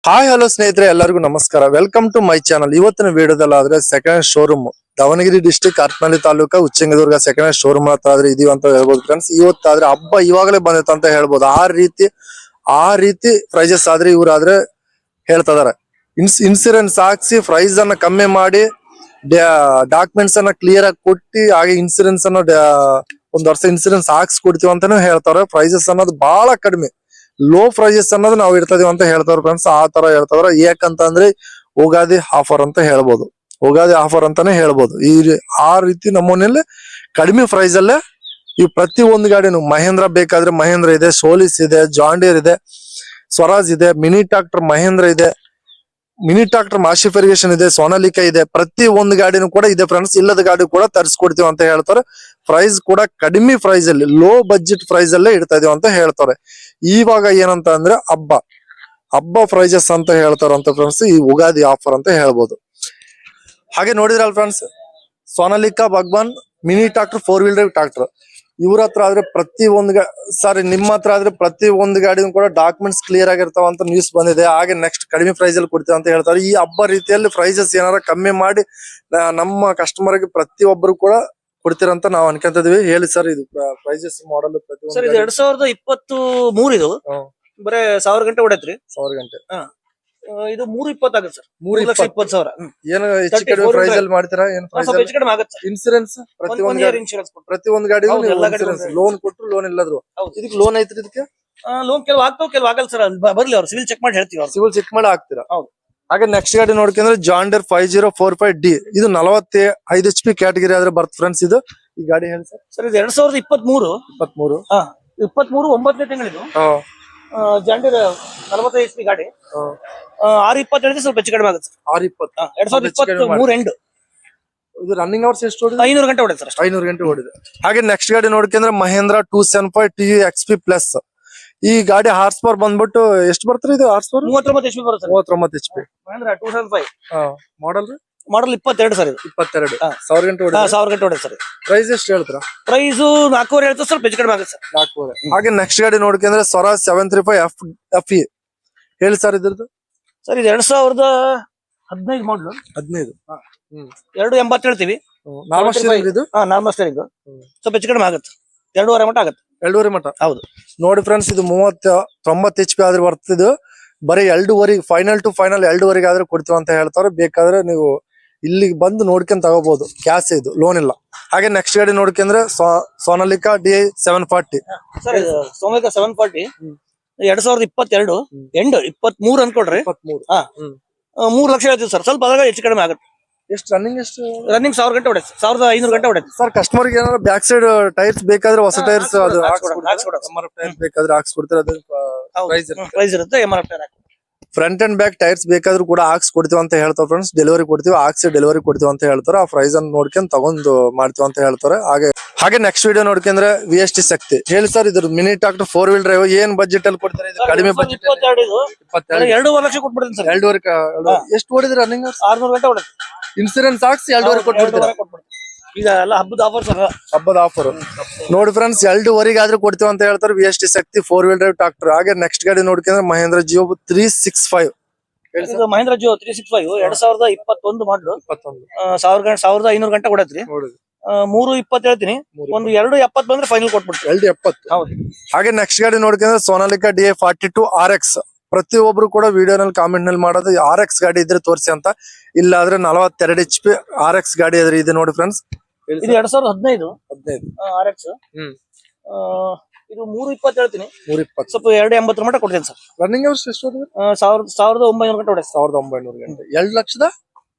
Hi hello ಸ್ನೇಹಿತರೆ, ಎಲ್ಲರಿಗೂ ನಮಸ್ಕಾರ. Welcome to my channel. ಇವತ್ತಿನ ವಿಡಿಯೋದಲ್ಲಾದ್ರೆ second showroom Davanagere district Harapanahalli taluk Uchchangidurga second showroom ಹತ್ರ ಆದ್ರೆ ಇದೀವಿ ಅಂತ ಹೇಳ್ಬೋದು ಫ್ರೆಂಡ್ಸ್. ಇವತ್ತಾದ್ರೆ ಹಬ್ಬ ಇವಾಗಲೇ ಬಂದಿತ್ತು ಅಂತ ಹೇಳ್ಬೋದು. ಆ ರೀತಿ ಪ್ರೈಸಸ್ ಆದ್ರೆ ಇವ್ರಾದ್ರೆ ಹೇಳ್ತಾ ಇದಾರೆ. ಇನ್ಸೂರೆನ್ಸ್ ಹಾಕ್ಸಿ ಪ್ರೈಸ್ ಅನ್ನ ಕಮ್ಮಿ ಮಾಡಿ ಡಾಕ್ಯುಮೆಂಟ್ಸ್ ಅನ್ನ ಕ್ಲಿಯರ್ ಆಗಿ ಕೊಟ್ಟಿ ಹಾಗೆ ಇನ್ಸೂರೆನ್ಸ್ ಅನ್ನ ಒಂದ್ ವರ್ಷ ಇನ್ಸೂರೆನ್ಸ್ ಹಾಕ್ಸ್ಕೊಡ್ತೀವಿ ಅಂತಾನು ಹೇಳ್ತಾರೆ. ಪ್ರೈಸಸ್ ಅನ್ನೋದು ಬಹಳ ಕಡಿಮೆ, ಲೋ ಪ್ರೈಸಸ್ ಅನ್ನೋದು ನಾವು ಇಡ್ತದೀವಿ ಅಂತ ಹೇಳ್ತಾರ ಫ್ರೆಂಡ್ಸ್. ಆ ತರ ಹೇಳ್ತಾರ. ಯಾಕಂತಂದ್ರೆ ಉಗಾದಿ ಆಫರ್ ಅಂತ ಹೇಳ್ಬೋದು, ಉಗಾದಿ ಆಫರ್ ಅಂತಾನೆ ಹೇಳ್ಬೋದು. ಆ ರೀತಿ ನಮ್ಮನೇಲಿ ಕಡಿಮೆ ಪ್ರೈಸ್ ಅಲ್ಲೇ ಈ ಪ್ರತಿ ಒಂದು ಗಾಡಿನು ಮಹೇಂದ್ರ ಬೇಕಾದ್ರೆ ಮಹೇಂದ್ರ ಇದೆ, ಸೋಲಿಸ್ ಇದೆ, ಜಾಂಡಿಯರ್ ಇದೆ, ಸ್ವರಾಜ್ ಇದೆ, ಮಿನಿ ಟ್ರಾಕ್ಟರ್ ಮಹೇಂದ್ರ ಇದೆ, ಮಿನಿ ಟ್ರಾಕ್ಟರ್ ಮಾಶಿ ಫೆರಿಗೇಷನ್ ಇದೆ, ಸೋನಾಲಿಕಾ ಇದೆ. ಪ್ರತಿ ಒಂದು ಗಾಡಿನೂ ಕೂಡ ಇದೆ ಫ್ರೆಂಡ್ಸ್. ಇಲ್ಲದ ಗಾಡಿ ಕೂಡ ತರಿಸ್ಕೊಡ್ತೀವಿ ಅಂತ ಹೇಳ್ತಾರೆ. ಪ್ರೈಸ್ ಕೂಡ ಕಡಿಮೆ ಪ್ರೈಸ್ ಅಲ್ಲಿ, ಲೋ ಬಜೆಟ್ ಪ್ರೈಸ್ ಅಲ್ಲೇ ಇಡ್ತಾ ಇದೀವಿ ಅಂತ ಹೇಳ್ತಾರೆ. ಇವಾಗ ಏನಂತ ಅಂದ್ರೆ ಹಬ್ಬ ಪ್ರೈಸಸ್ ಅಂತ ಹೇಳ್ತಾರಂತ ಫ್ರೆಂಡ್ಸ್. ಈ ಉಗಾದಿ ಆಫರ್ ಅಂತ ಹೇಳ್ಬೋದು. ಹಾಗೆ ನೋಡಿದ್ರಲ್ಲ friends, Sonalika Bhagwan mini tractor 4 wheel drive tractor ಇವ್ರ ಹತ್ರ ಆದ್ರೆ ನಿಮ್ಮ ಹತ್ರ ಆದ್ರೆ ಪ್ರತಿ ಒಂದು ಗಾಡಿನೂ ಕೂಡ ಡಾಕ್ಯುಮೆಂಟ್ಸ್ ಕ್ಲಿಯರ್ ಆಗಿರ್ತಾವ ಅಂತ ನ್ಯೂಸ್ ಬಂದಿದೆ. ಹಾಗೆ ನೆಕ್ಸ್ಟ್ ಕಡಿಮೆ ಪ್ರೈಸ್ ಅಲ್ಲಿ ಕೊಡ್ತೀವಿ ಅಂತ ಹೇಳ್ತಾರೆ. ಈ ಹಬ್ಬ ರೀತಿಯಲ್ಲಿ ಪ್ರೈಸಸ್ ಏನಾರ ಕಮ್ಮಿ ಮಾಡಿ ನಮ್ಮ ಕಸ್ಟಮರ್ ಗೆ ಪ್ರತಿಯೊಬ್ಬರು ಕೂಡ ಕೊಡ್ತೀರಂತ ನಾವು ಅನ್ಕೊಂತಿದ್ವಿ. ಹೇಳಿ ಸರ್, ಇದು ಪ್ರೈಸಸ್ ಮಾಡಲ್ ಸರ್ ಇದು 2023 ಇದು ಬರೇ 1000 ಗಂಟೆ ಹೊಡೈತ್ರಿ. 1000 ಗಂಟೆ ಇದು 320 ಆಗುತ್ತೆ ಸರ್. 3,20,000. ಏನು ಹೆಚ್ಚು ಕಡಿಮೆ ಪ್ರೈಸ್ ಅಲ್ಲಿ ಮಾಡ್ತೀರಾ? ಏನು ಸ್ವಲ್ಪ ಹೆಚ್ಚು ಕಡಿಮೆ ಆಗುತ್ತೆ. ಇನ್ಸೂರೆನ್ಸ್ ಪ್ರತಿ ಒಂದು ಗಾಡಿ ಲೋನ್ ಕೊಟ್ಟರು ಲೋನ್ ಇಲ್ಲದ್ರು ಇದಕ್ಕೆ ಲೋನ್ ಐತ್ರಿ. ಇದಕ್ಕೆ ಲೋನ್ ಕೆಲವು ಆಗ್ತಾವ, ಕೆಲವು ಆಗಲ್ಲ ಸರ್. ಬರ್ಲಿ ಅವ್ರು ಸಿವಿಲ್ ಚೆಕ್ ಮಾಡಿ ಹೇಳ್ತೀವಿ. ಅವ್ರು ಸಿವಿಲ್ ಚೆಕ್ ಮಾಡಿ ಹಾಕ್ತೀರಾ? ಹೌದು. ಹಾಗೆ ನೆಕ್ಸ್ಟ್ ಗಾಡಿ ನೋಡ್ಕೊಂಡ್ರೆ ಜಾಂಡರ್ 5045D ಇದು 45 HP ಕ್ಯಾಟಗರಿ ಆದ್ರೆ ಬರ್ತ್ ಫ್ರೆಂಡ್ಸ್. ಇದು ಈ ಗಾಡಿ ಹೇಳಿ ಸರ್. ಸರ್ ಇದು 2023 23 9ನೇ ತಿಂಗಳಿದು. ಜಾಂಡೀರ್ 45 HP ಗಾಡಿ 620 ಸ್ವಲ್ಪ ಹೆಚ್ಚು ಕಡಿಮೆ ಆಗುತ್ತೆ. 2023 ಎಂಡ್. ಇದು ರನ್ನಿಂಗ್ ಅವರ್ಸ್ ಎಷ್ಟು ಓಡಿದೆ? 500 ಗಂಟೆ ಹೊಡೆದ ಸರ್. 500 ಗಂಟೆ ಓಡಿದೆ. ಹಾಗೆ ನೆಕ್ಸ್ಟ್ ಗಾಡಿ ನೋಡ್ಕೊಂಡ್ರೆ ಮಹೇಂದ್ರ 275 TU XP ಪ್ಲಸ್. ಈ ಗಾಡಿ ಹಾರ್ಸ್ ಪವರ್ ಬಂದ್ಬಿಟ್ಟು ಎಷ್ಟು ಬರ್ತಾರೆ? ಇದು ಹಾರ್ಸ್ ಪವರ್ 39 HP ಬರುತ್ತೆ. 39 HP ಮಹೇಂದ್ರ 275 ಮಾಡಲ್. ಮಾಡಲ್ 22 ಸರ್. ಇದು 22 1000 ಗಂಟೆ ಓಡಿದೆ. 1000 ಗಂಟೆ ಹೊಡೆದ ಸರ್. ಪ್ರೈಸ್ ಎಷ್ಟು ಹೇಳ್ತೀರಾ? ಪ್ರೈಸ್ 4,500 ಹೇಳ್ತಾರೆ, ಸ್ವಲ್ಪ ಹೆಚ್ಚು ಕಡಿಮೆ ಆಗುತ್ತೆ ಸರ್. 4,500. ಹಾಗೆ ನೆಕ್ಸ್ಟ್ ಗಾಡಿ ನೋಡ್ಕೊಂಡ್ರೆ ಸ್ವರಾಜ್ 735 FE ಹೇಳಿ ಸರ್ ಇದ್ರದ್ದು. ಸರ್ ಇದು 2015 ಮಾಡಲು. 15 280 ಹೇಳ್ತೀವಿ. ನಾರ್ಮಲ್ ಸ್ಟೀರಿಂಗ್ ಇದು. ನಾರ್ಮಲ್ ಸ್ಟೀರಿಂಗ್ ಸ್ವಲ್ಪ ಹೆಚ್ಚು ಕಡಿಮೆ ಆಗುತ್ತೆ. 2.5 ಮಟ್ಟ ಆಗುತ್ತೆ. 2.5 ಮಟ್ಟ. ಹೌದು. ನೋಡಿ ಫ್ರೆಂಡ್ಸ್, ಇದು 90 HP ಆದ್ರೆ ಬರ್ತಿದ್ದು ಬರೀ 2.5 ಫೈನಲ್ ಟು ಫೈನಲ್ 2.5 ಆದ್ರೆ ಕೊಡ್ತೀವಿ ಅಂತ ಹೇಳ್ತಾರೆ. ಬೇಕಾದ್ರೆ ನೀವು ಇಲ್ಲಿಗೆ ಬಂದು ನೋಡ್ಕೊಂಡ್ ತಗೋಬಹುದು. ಕ್ಯಾಶ್ ಇದು, ಲೋನ್ ಇಲ್ಲ. ಹಾಗೆ ನೆಕ್ಸ್ಟ್ ಗಾಡಿ ನೋಡ್ಕೊಂಡ್ರೆ Sonalika DI 740. Sir Sonalika 740 2022 end 23 ಅನ್ಕೊಡ್ರಿ. 3 lakh ಹೇಳ್ತೀವಿ ಸರ್. ಸ್ವಲ್ಪ ಅದಾಗ ಹೆಚ್ಚು ಕಡಿಮೆ ಆಗುತ್ತೆ. ಎಷ್ಟು ರನ್ನಿಂಗ್? ಎಷ್ಟು ರನ್ನಿಂಗ್ 1000 ಗಂಟೆ ಹೊಡೆದು 1500 ಗಂಟೆ ಹೊಡೆದು ಸರ್. ಕಸ್ಟಮರ್ ಗೆ ಏನಾದ್ರು ಬ್ಯಾಕ್ ಸೈಡ್ ಟೈರ್ಸ್ ಬೇಕಾದ್ರೆ ಹೊಸ ಟೈರ್ಸ್ ಅದು ಬೇಕಾದ್ರೆ ಹಾಕ್ಸ್ಕೊಡ್ತಾರೆ. ಅದು ಪ್ರೈಸ್ ಇರುತ್ತೆ. MRF tyre front and back tyres ಬೇಕಾದ್ರೂ ಕೂಡ ಹಾಕ್ಸ್ಕೊಡ್ತೀವಿ ಅಂತ ಹೇಳ್ತಾರೆ ಫ್ರೆಂಡ್ಸ್. ಡೆಲಿವರಿ ಕೊಡ್ತೀವಿ, ಹಾಕ್ಸಿ ಡೆಲಿವರಿ ಕೊಡ್ತೀವಿ ಅಂತ ಹೇಳ್ತಾರೆ. ಆ ಪ್ರೈಸ್ ಅನ್ನು ನೋಡ್ಕೊಂಡು ತಗೊಂಡು ಮಾಡ್ತೀವಿ ಅಂತ ಹೇಳ್ತಾರೆ. ಹಾಗೆ ನೆಕ್ಸ್ಟ್ ವಿಡಿಯೋ ನೋಡ್ಕೊಂಡ್ರೆ VST ಶಕ್ತಿ ಹೇಳಿ ಸರ್. ಇದ್ರ ಮಿನಿ ಟ್ರಾಕ್ಟರ್ 4 ವೀಲ್ ಡ್ರೈವ್ ಏನ್ ಬಜೆಟ್ ಅಲ್ಲಿ ಕೊಡ್ತಾರೆ? ಇದು ಕಡಿಮೆ ಬಜೆಟ್ 2.5 ಲಕ್ಷ ಕೊಟ್ಬಿಡ್ತೀನಿ ಸರ್. 2.5 ಎಷ್ಟು ಓಡಿದ್ರೆ ರನ್ನಿಂಗ್? 600 ಗಂಟೆ ಹೊಡೆದು ಇನ್ಸೂರೆನ್ಸ್ ಹಾಕ್ಸಿ 2.5 ಕೊಟ್ಬಿಡ್ತೀರಾ? ಈಗ ಎಲ್ಲ ಹಬ್ಬದ ಆಫರ್ ಸರ್. ಹಬ್ಬದ ಆಫರ್ ನೋಡಿ ಫ್ರೆಂಡ್ಸ್. 2.5 ಆದ್ರೂ ಕೊಡ್ತೀವಿ ಅಂತ ಹೇಳ್ತಾರೆ. VST ಶಕ್ತಿ 4 ವೀಲ್ ಡ್ರೈವ್ ಟ್ರಾಕ್ಟರ್. ಹಾಗೆ ನೆಕ್ಸ್ಟ್ ಗಾಡಿ ನೋಡ್ಕೊಂಡ್ರೆ ಮಹೇಂದ್ರ ಜಿಯೋ 365. ಇದು ಮಹೇಂದ್ರ ಜಿಯೋ 365 2021 ಮಾಡಲು 1500 ಗಂಟೆ ಕೊಡತ್ರಿ. 320 ಹೇಳ್ತೀನಿ. ಒಂದು 270 ಬಂದ್ರೆ ಫೈನಲ್ ಕೊಟ್ಬಿಡ್ತೀವಿ. 270. ಹೌದು. ಹಾಗೆ ನೆಕ್ಸ್ಟ್ ಗಾಡಿ ನೋಡ್ಕೊಂಡ್ರೆ ಸೋನಾಲಿಕಾ DI 42 RX. ಪ್ರತಿಯೊಬ್ರು ಕೂಡ ವಿಡಿಯೋನಲ್ಲಿ ಕಾಮೆಂಟ್ ನಲ್ಲಿ ಮಾಡೋದು RX ಗಾಡಿ ಇದ್ರೆ ತೋರಿಸಿ ಅಂತ. ಇಲ್ಲ ಆದ್ರೆ 42 HP RX ಗಾಡಿ ಆದ್ರೆ ಇದೆ ನೋಡಿ ಫ್ರೆಂಡ್ಸ್. ಇದು 2015 RX. ಇದು 320 ಹೇಳ್ತೀನಿ. 320 ಸ್ವಲ್ಪ 280 ಮಟ್ಟ ಕೊಡ್ತೀನಿ ಸರ್. ರನ್ನಿಂಗ್ ಅವರ್ಸ್ ಎಷ್ಟು? 1900 ಗಂಟೆ ಹೊಡೆ. 1900 ಗಂಟೆ. 2,90,000.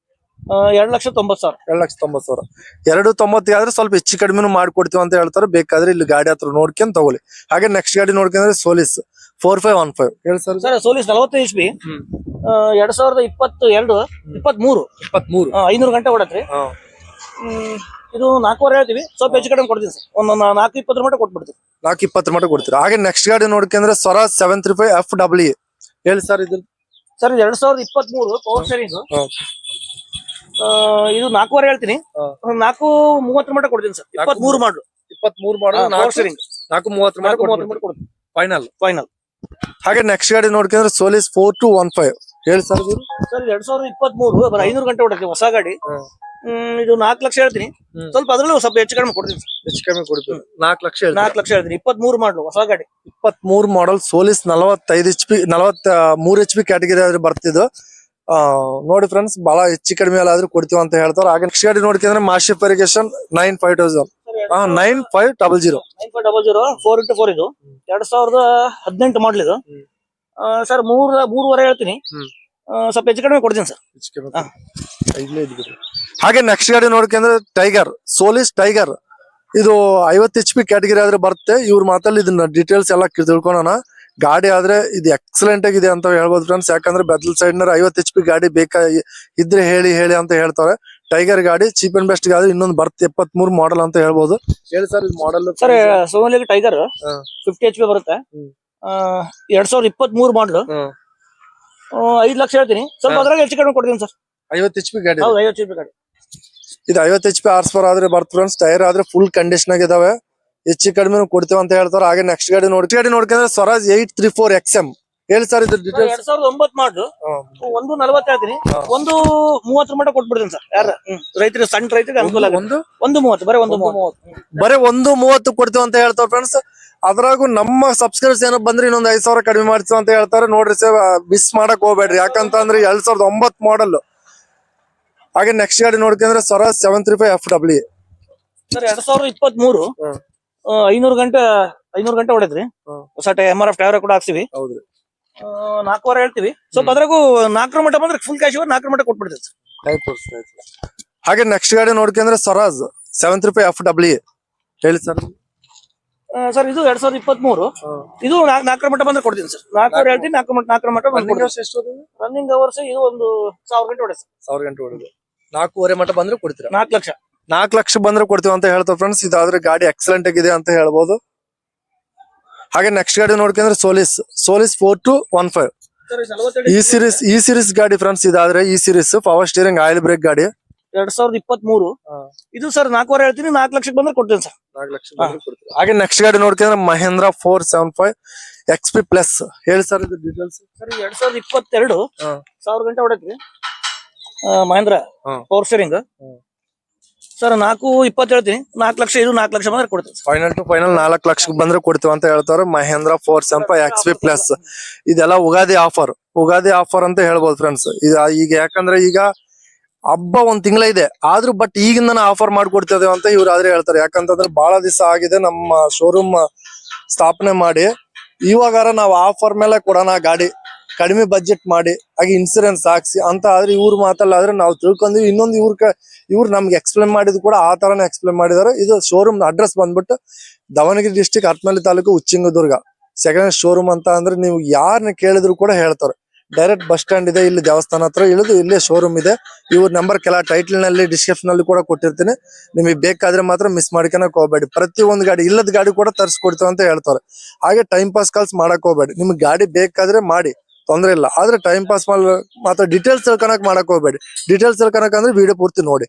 2,90,000. 2,90,000. 290 ಆದ್ರೆ ಸ್ವಲ್ಪ ಹೆಚ್ಚು ಕಡಿಮೆ ಮಾಡ್ಕೊಡ್ತೀವಿ ಅಂತ ಹೇಳ್ತಾರೆ. ಬೇಕಾದ್ರೆ ಇಲ್ಲಿ ಗಾಡಿ ಹತ್ರ ನೋಡ್ಕೊಂಡ್ ತಗೊಳ್ಳಿ. ಹಾಗೆ ನೆಕ್ಸ್ಟ್ ಗಾಡಿ ನೋಡ್ಕೊಂಡ್ರೆ ಸೋಲಿಸ್ 4515 ಹೇಳಿ ಸರ್. ಸರ್ ಸೋಲಿಸ್ 45 HP 2022 23 500 ಗಂಟೆ ಹೊಡತ್ರಿ. ಇದು 4,500 ಹೇಳ್ತೀವಿ. ಸ್ವಲ್ಪ ಹೆಚ್ಚು ಕಡಿಮೆ ಕೊಡ್ತೀನಿ ಸರ್. ಒಂದು 420 ಮಟ್ಟ ಕೊಟ್ಬಿಡ್ತೀವಿ. 420 ಮಟ್ಟ ಕೊಡ್ತೀರಾ? ಹಾಗೆ ನೆಕ್ಸ್ಟ್ ಗಾಡಿ ನೋಡ್ಕೊಂಡ್ರೆ ಸ್ವರಾಜ್ 735 FWE ಹೇಳಿ ಸರ್. ಇದು ಸರ್ 2023 ಪವರ್ ಸ್ಟೇರಿಂಗ್. ಇದು 4,500 ಹೇಳ್ತೀನಿ. 430 ಮಟ್ಟ ಕೊಡ್ತೀನಿ ಸರ್. 23 ಮಾಡಲು 430 ಮಟ್ಟ ಕೊಡ್ತೀನಿ. ಫೈನಲ್. ಹಾಗೆ ನೆಕ್ಸ್ಟ್ ಗಾಡಿ ನೋಡ್ಕೊಂಡ್ರೆ ಸೋಲಿಸ್ 4215 ಹೇಳಿ ಸರ್ ಇದು ಸರ್ 2023 ಬರೀ 500 ಗಂಟೆ ಹೊಡೈತಿ ಹೊಸ ಗಾಡಿ. ಇದು 4 ಲಕ್ಷ ಹೇಳ್ತೀನಿ. ಸ್ವಲ್ಪ ಅದ್ರಲ್ಲೂ ಸ್ವಲ್ಪ ಹೆಚ್ಚು ಕಡಿಮೆ ಕೊಡ್ತೀನಿ ಸರ್. ಹೆಚ್ಚು ಕಮ್ಮಿ ಕೊಡ್ತೀವಿ. 4 ಲಕ್ಷ 4 ಲಕ್ಷ ಹೇಳ್ತೀನಿ. 23 ಮಾಡಲು ಹೊಸ ಗಾಡಿ. 23 ಮಾಡಲ್ ಸೋಲಿಸ್ 45 HP 43 HP ಕ್ಯಾಟಗರಿ ಆದ್ರೆ ಬರ್ತಿದ್ದು. ನೋಡಿ ಫ್ರೆಂಡ್ಸ್ ಬಹಳ ಹೆಚ್ಚು ಕಡಿಮೆ ಆದ್ರೂ ಕೊಡ್ತೀವಿ ಅಂತ ಹೇಳ್ತಾರೆ. ಹಾಗೆ ನೆಕ್ಸ್ಟ್ ಗಾಡಿ ನೋಡ್ಕೊಂಡ್ರೆ ಮಾಶಿಪ್ ಇರಿಗೇಷನ್ 9500 9500 9500 4x4 ಇದು 2018 ಮಾಡಲ್ ಇದು. ಸರ್ 3.5 ಹೇಳ್ತೀನಿ. ಸ್ವಲ್ಪ ಹೆಚ್ಚು ಕಡಿಮೆ ಕೊಡ್ತೀನಿ ಸರ್. ಹಾಗೆ ನೆಕ್ಸ್ಟ್ ಗಾಡಿ ನೋಡ್ಕೊಂಡ್ರೆ ಟೈಗರ್ ಸೋಲಿಸ್ ಟೈಗರ್ ಇದು 50 HP ಕ್ಯಾಟಗರಿ ಆದ್ರೆ ಬರುತ್ತೆ. ಇವ್ರ ಮಾತಲ್ಲಿ ಇದನ್ನ ಡೀಟೇಲ್ಸ್ ಎಲ್ಲ ತಿಳ್ಕೊಳೋಣ. ಗಾಡಿ ಆದ್ರೆ ಇದು ಎಕ್ಸಲೆಂಟ್ ಆಗಿದೆ ಅಂತ ಹೇಳ್ಬೋದು ಫ್ರೆಂಡ್ಸ್. ಯಾಕಂದ್ರೆ ಬೆದಲ್ ಸೈಡ್ ನ 50 HP ಗಾಡಿ ಬೇಕಾ ಇದ್ರೆ ಹೇಳಿ ಅಂತ ಹೇಳ್ತಾರೆ. ಟೈಗರ್ ಗಾಡಿ ಚೀಪ್ ಅಂಡ್ ಬೆಸ್ಟ್ ಗಾಡಿ ಇನ್ನೊಂದು ಬರುತ್ತೆ 73 ಮಾಡಲ್ ಅಂತ ಹೇಳ್ಬೋದು. ಹೇಳಿ ಸರ್ ಇದು ಮಾಡಲ್. ಸರ್ ಸೋನಾಲಿಕಾ ಟೈಗರ್ 50 HP ಬರುತ್ತೆ. 2023 ಮಾಡಲು 5 ಲಕ್ಷ ಹೇಳ್ತೀನಿ. ಸ್ವಲ್ಪ ಅದ್ರಾಗ ಹೆಚ್ಚು ಕಡಿಮೆ ಕೊಡ್ತೀನಿ ಸರ್. 50 HP ಗಾಡಿ. ಹೌದು 50 HP ಗಾಡಿ. ಇದು 50 HP ಹಾರ್ಸ್ ಪವರ್ ಆದ್ರೆ ಬರ್ತ ಫ್ರೆಂಡ್ಸ್. ಟೈರ್ ಆದ್ರೆ ಫುಲ್ ಕಂಡೀಷನ್ ಆಗಿದಾವೆ. ಹೆಚ್ಚು ಕಡಿಮೆ ಕೊಡ್ತೀವಿ ಅಂತ ಹೇಳ್ತಾರೆ. ಹಾಗೆ ನೆಕ್ಸ್ಟ್ ಗಾಡಿ ನೋಡ್ಕೊಂಡ್ರೆ ಸ್ವರಾಜ್ 834 XM. ಹೇಳಿ ಸರ್ ಇದು ಡೀಟೇಲ್ಸ್. 2009 ಮಾಡಲು 1.40 ಹೇಳ್ತೀನಿ. 1.30 ಮಟ್ಟ ಕೊಟ್ಬಿಡ್ತೀನಿ ಸರ್. ಯಾರ ರೈತರಿಗೆ ಸಣ್ಣ ರೈತರಿಗೆ ಅನುಕೂಲ ಆಗುತ್ತೆ. 1.30 ಬರೀ 1.30 ಕೊಡ್ತೀವಿ ಅಂತ ಹೇಳ್ತಾರೆ ಫ್ರೆಂಡ್ಸ್. ಅದ್ರಾಗೂ ನಮ್ಮ ಸಬ್ಸ್ಕ್ರೈಬರ್ಸ್ ಏನೋ ಬಂದ್ರೆ ಇನ್ನೊಂದು 5,000 ಕಡಿಮೆ ಮಾಡ್ತೀವಿ ಅಂತ ಹೇಳ್ತಾರೆ. ನೋಡ್ರಿ ಸರ್ ಮಿಸ್ ಮಾಡಕ್ ಹೋಗ್ಬೇಡ್ರಿ. ಯಾಕಂತಂದ್ರೆ 2009 ಮಾಡಲ್. ಹಾಗೆ ನೆಕ್ಸ್ಟ್ ಗಾಡಿ ನೋಡ್ಕೊಂಡ್ರೆ ಸ್ವರಾಜ್ 735 FW. ಸರ್ 2023 500 ಗಂಟೆ ಹೊಡೆದ್ರಿ. ಹೊಸ MRF ಟೈರ್ ಕೂಡ ಹಾಕ್ಸಿವಿ. ಹೌದ್ರಿ. 4.5 ಹೇಳ್ತೀವಿ. ಸ್ವಲ್ಪ ಅದ್ರಾಗೂ 4 ಮಟ್ಟ ಬಂದ್ರೆ ಫುಲ್ ಕ್ಯಾಶ್ 4 ಮಟ್ಟ ಕೊಟ್ಬಿಡ್ತೀವಿ ಸರ್. ಹಾಗೆ ನೆಕ್ಸ್ಟ್ ಗಾಡಿ ನೋಡ್ಕೊಂಡ್ರೆ ಸ್ವರಾಜ್ 735 FW. ಹೇಳಿ ಸರ್. ಸರ್ ಇದು 2023 ಇದು 4 ಮಟ್ಟ ಬಂದ್ರೆ ಕೊಡ್ತೀನಿ ಸರ್. 4 ಹೇಳ್ತೀನಿ. 4 ಮಟ್ಟ ರನ್ನಿಂಗ್ ಅವರ್ಸ್ ಇದು ಒಂದು 1000 ಗಂಟೆ ಹೊಡೆ ಸರ್. 1000 ಗಂಟೆ ಹೊಡೆದು 4.5 ಮಟ್ಟ ಬಂದ್ರೆ ಕೊಡ್ತೀರಾ. 4 ಲಕ್ಷ 4 ಲಕ್ಷ ಬಂದ್ರೆ ಕೊಡ್ತೀವಿ ಅಂತ ಹೇಳ್ತಾರೆ ಫ್ರೆಂಡ್ಸ್. ಇದಾದ್ರೆ ಗಾಡಿ ಎಕ್ಸಲೆಂಟ್ ಆಗಿದೆ ಅಂತ ಹೇಳ್ಬೋದು. ಹಾಗೆ ನೆಕ್ಸ್ಟ್ ಗಾಡಿ ನೋಡ್ಕೊಂಡ್ರೆ ಸೋಲಿಸ್ 4215 ಈ ಸೀರೀಸ್ ಗಾಡಿ ಫ್ರೆಂಡ್ಸ್. ಇದಾದ್ರೆ ಈ series power steering oil brake ಗಾಡಿ 2023 ಇದು ಸರ್ 4.5 ಹೇಳ್ತೀನಿ. 4 ಲಕ್ಷಕ್ಕೆ ಬಂದ್ರೆ ಕೊಡ್ತೀನಿ ಸರ್. 4 ಲಕ್ಷ ಹಾಗೆ ನೆಕ್ಸ್ಟ್ ಗಾಡಿ ನೋಡ್ಕೊಂಡ್ರೆ ಮಹೇಂದ್ರ 475 XP ಪ್ಲಸ್. ಹೇಳಿ ಸರ್ ಇದು ಡೀಟೇಲ್ಸ್. ಸರ್ 2022 1000 ಗಂಟೆ ಹೊಡೈತ್ರಿ. ಮಹೇಂದ್ರ ಪವರ್ ಸ್ಟೀರಿಂಗ್ ಸರ್ 4.20 ಹೇಳ್ತೀನಿ. 4 ಲಕ್ಷ ಇದು 4 ಲಕ್ಷ ಬಂದ್ರೆ ಕೊಡ್ತೀನಿ. ಫೈನಲ್ ಟು ಫೈನಲ್ 4 ಲಕ್ಷಕ್ಕೆ ಬಂದ್ರೆ ಕೊಡ್ತೀವಿ ಅಂತ ಹೇಳ್ತಾರೆ. Mahindra 475 XP plus. ಇದೆಲ್ಲ ಉಗಾದಿ ಆಫರ್ ಅಂತ ಹೇಳ್ಬೋದು ಫ್ರೆಂಡ್ಸ್. ಈಗ ಯಾಕಂದ್ರೆ ಈಗ ಹಬ್ಬ ಒಂದ್ ತಿಂಗಳ ಇದೆ ಆದ್ರೂ ಬಟ್ ಈಗಿಂದ ಆಫರ್ ಮಾಡ್ಕೊಡ್ತಿದ್ದೇವೆ ಅಂತ ಇವ್ರು ಆದ್ರೆ ಹೇಳ್ತಾರೆ. ಯಾಕಂತಂದ್ರೆ ಬಹಳ ದಿವಸ ಆಗಿದೆ ನಮ್ಮ ಶೋರೂಮ್ ಸ್ಥಾಪನೆ ಮಾಡಿ. ಇವಾಗಾರ ನಾವು ಆಫರ್ ಮೇಲೆ ಕೊಡೋಣ ಗಾಡಿ ಕಡಿಮೆ ಬಜೆಟ್ ಮಾಡಿ ಹಾಗೆ ಇನ್ಸೂರೆನ್ಸ್ ಹಾಕ್ಸಿ ಅಂತ ಆದ್ರೆ ಇವ್ರ ಮಾತಲ್ಲಾದ್ರೆ ನಾವು ತಿಳ್ಕೊಂಡ್ವಿ. ಇನ್ನೊಂದು ಇವ್ರು ನಮ್ಗೆ ಎಕ್ಸ್ಪ್ಲೇನ್ ಮಾಡಿದ್ ಕೂಡ ಆ ತರನೇ ಎಕ್ಸ್ಪ್ಲೇನ್ ಮಾಡಿದಾರೆ. ಇದು ಶೋರೂಮ್ ಅಡ್ರೆಸ್ ಬಂದ್ಬಿಟ್ಟು Davanagere district Harapanahalli taluk Uchchangidurga second showroom ಅಂತ. ಅಂದ್ರೆ ನೀವು ಯಾರನ್ನ ಕೇಳಿದ್ರು ಕೂಡ ಹೇಳ್ತಾರೆ. ಡೈರೆಕ್ಟ್ ಬಸ್ ಸ್ಟ್ಯಾಂಡ್ ಇದೆ, ಇಲ್ಲಿ ದೇವಸ್ಥಾನ ಹತ್ರ ಇಳಿದು ಇಲ್ಲೇ ಶೋರೂಮ್ ಇದೆ. ಇವ್ರ ನಂಬರ್ ಕೆಲ ಟೈಟಲ್ ನಲ್ಲಿ ಡಿಸ್ಕ್ರಿಪ್ಷನ್ ನಲ್ಲಿ ಕೂಡ ಕೊಟ್ಟಿರ್ತೀನಿ. ನಿಮಗೆ ಬೇಕಾದ್ರೆ ಮಾತ್ರ ಮಿಸ್ ಮಾಡ್ಕೊಳಕ್ ಹೋಗ್ಬೇಡಿ. ಪ್ರತಿಯೊಂದು ಗಾಡಿ ಇಲ್ಲದ ಗಾಡಿ ಕೂಡ ತರಿಸ್ಕೊಡ್ತೀವಿ ಅಂತ ಹೇಳ್ತಾರೆ. ಹಾಗೆ ಟೈಮ್ ಪಾಸ್ ಕಾಲ್ಸ್ ಮಾಡಕ್ ಹೋಗ್ಬೇಡಿ. ನಿಮ್ಗೆ ಗಾಡಿ ಬೇಕಾದ್ರೆ ಮಾಡಿ ತೊಂದ್ರೆ ಇಲ್ಲ. ಆದ್ರೆ ಟೈಮ್ ಪಾಸ್ ಮಾತ್ರ ಡೀಟೇಲ್ಸ್ ತಿಳ್ಕೊಳಕ್ ಮಾಡಕ್ ಹೋಗ್ಬೇಡಿ. ಡೀಟೇಲ್ಸ್ ತಿಳ್ಕೊಳಕ್ ಅಂದ್ರೆ ವಿಡಿಯೋ ಪೂರ್ತಿ ನೋಡಿ.